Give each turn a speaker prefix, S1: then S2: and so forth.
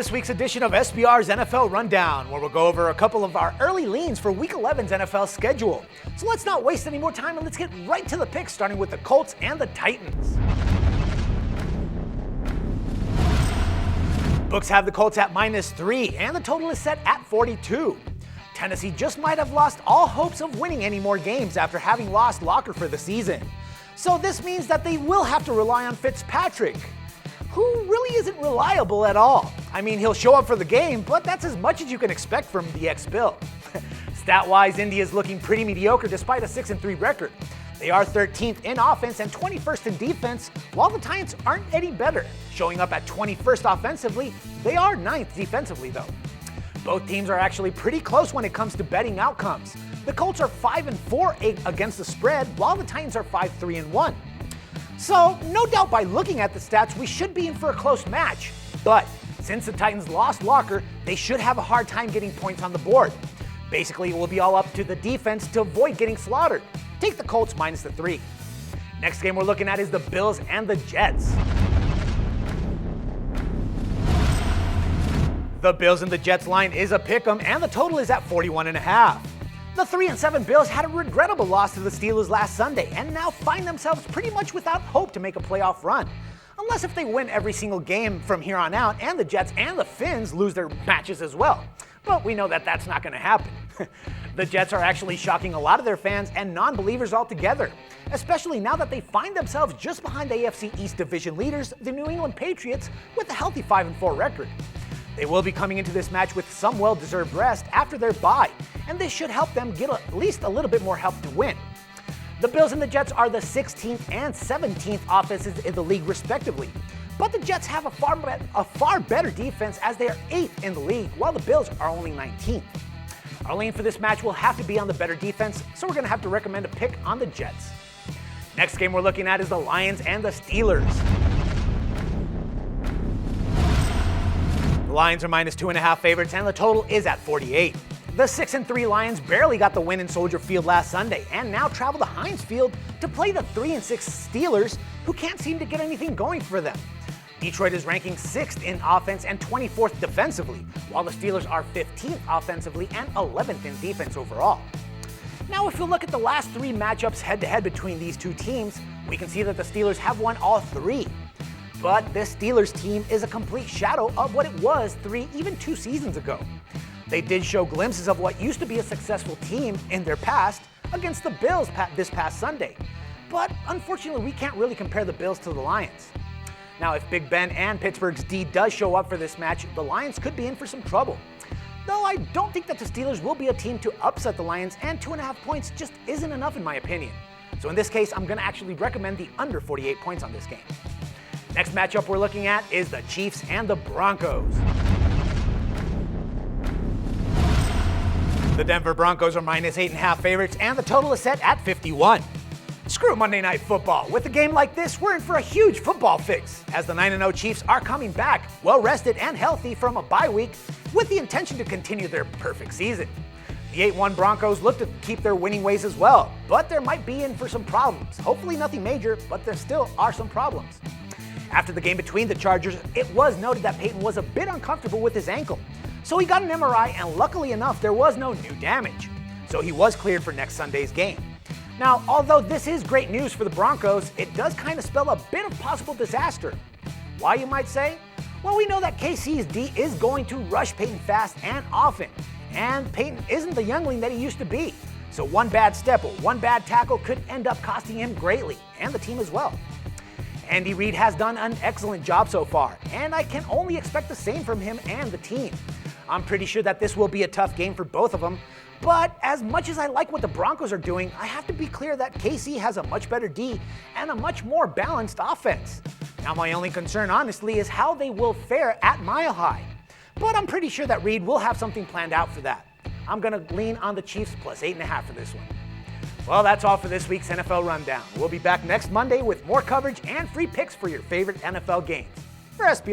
S1: This week's edition of SBR's NFL Rundown, where we'll go over a couple of our early leans for Week 11's NFL schedule. So let's not waste any more time and let's get right to the picks, starting with the Colts and the Titans. Books have the Colts at -3, and the total is set at 42. Tennessee just might have lost all hopes of winning any more games after having lost Locker for the season. So this means that they will have to rely on Fitzpatrick, who really isn't reliable at all. I mean, he'll show up for the game, but that's as much as you can expect from the ex-Bill. Stat-wise, Indy is looking pretty mediocre despite a 6-3 record. They are 13th in offense and 21st in defense, while the Titans aren't any better. Showing up at 21st offensively, they are 9th defensively though. Both teams are actually pretty close when it comes to betting outcomes. The Colts are 5-4 against the spread, while the Titans are 5-3-1. So, no doubt by looking at the stats, we should be in for a close match. But since the Titans lost Locker, they should have a hard time getting points on the board. Basically, it will be all up to the defense to avoid getting slaughtered. Take the Colts -3. Next game we're looking at is the Bills and the Jets. The Bills and the Jets line is a pick'em, and the total is at 41.5. The 3-7 Bills had a regrettable loss to the Steelers last Sunday and now find themselves pretty much without hope to make a playoff run. Unless if they win every single game from here on out and the Jets and the Finns lose their matches as well. But we know that that's not going to happen. The Jets are actually shocking a lot of their fans and non-believers altogether, especially now that they find themselves just behind the AFC East division leaders, the New England Patriots, with a healthy 5-4 record. They will be coming into this match with some well-deserved rest after their bye, and this should help them get at least a little bit more help to win. The Bills and the Jets are the 16th and 17th offenses in the league respectively, but the Jets have a far better defense as they are 8th in the league, while the Bills are only 19th. Our lean for this match will have to be on the better defense, so we're going to have to recommend a pick on the Jets. Next game we're looking at is the Lions and the Steelers. The Lions are -2.5 favorites, and the total is at 48. The 6-3 Lions barely got the win in Soldier Field last Sunday, and now travel to Heinz Field to play the 3-6 Steelers, who can't seem to get anything going for them. Detroit is ranking 6th in offense and 24th defensively, while the Steelers are 15th offensively and 11th in defense overall. Now, if you look at the last 3 matchups head-to-head between these two teams, we can see that the Steelers have won all 3. But this Steelers team is a complete shadow of what it was 3, even 2 seasons ago. They did show glimpses of what used to be a successful team in their past against the Bills this past Sunday. But unfortunately, we can't really compare the Bills to the Lions. Now, if Big Ben and Pittsburgh's D does show up for this match, the Lions could be in for some trouble. Though I don't think that the Steelers will be a team to upset the Lions, and 2.5 points just isn't enough in my opinion. So in this case, I'm going to actually recommend the under 48 points on this game. Next matchup we're looking at is the Chiefs and the Broncos. The Denver Broncos are -8.5 favorites, and the total is set at 51. Screw Monday Night Football. With a game like this, we're in for a huge football fix, as the 9-0 Chiefs are coming back, well-rested and healthy from a bye week, with the intention to continue their perfect season. The 8-1 Broncos look to keep their winning ways as well, but there might be in for some problems. Hopefully nothing major, but there still are some problems. After the game between the Chargers, it was noted that Peyton was a bit uncomfortable with his ankle. So he got an MRI, and luckily enough, there was no new damage. So he was cleared for next Sunday's game. Now, although this is great news for the Broncos, it does kind of spell a bit of possible disaster. Why, you might say? Well, we know that KC's D is going to rush Peyton fast and often. And Peyton isn't the youngling that he used to be. So one bad step or one bad tackle could end up costing him greatly, and the team as well. Andy Reid has done an excellent job so far, and I can only expect the same from him and the team. I'm pretty sure that this will be a tough game for both of them, but as much as I like what the Broncos are doing, I have to be clear that KC has a much better D and a much more balanced offense. Now, my only concern, honestly, is how they will fare at Mile High, but I'm pretty sure that Reid will have something planned out for that. I'm going to lean on the Chiefs +8.5 for this one. Well, that's all for this week's NFL Rundown. We'll be back next Monday with more coverage and free picks for your favorite NFL games. For SBR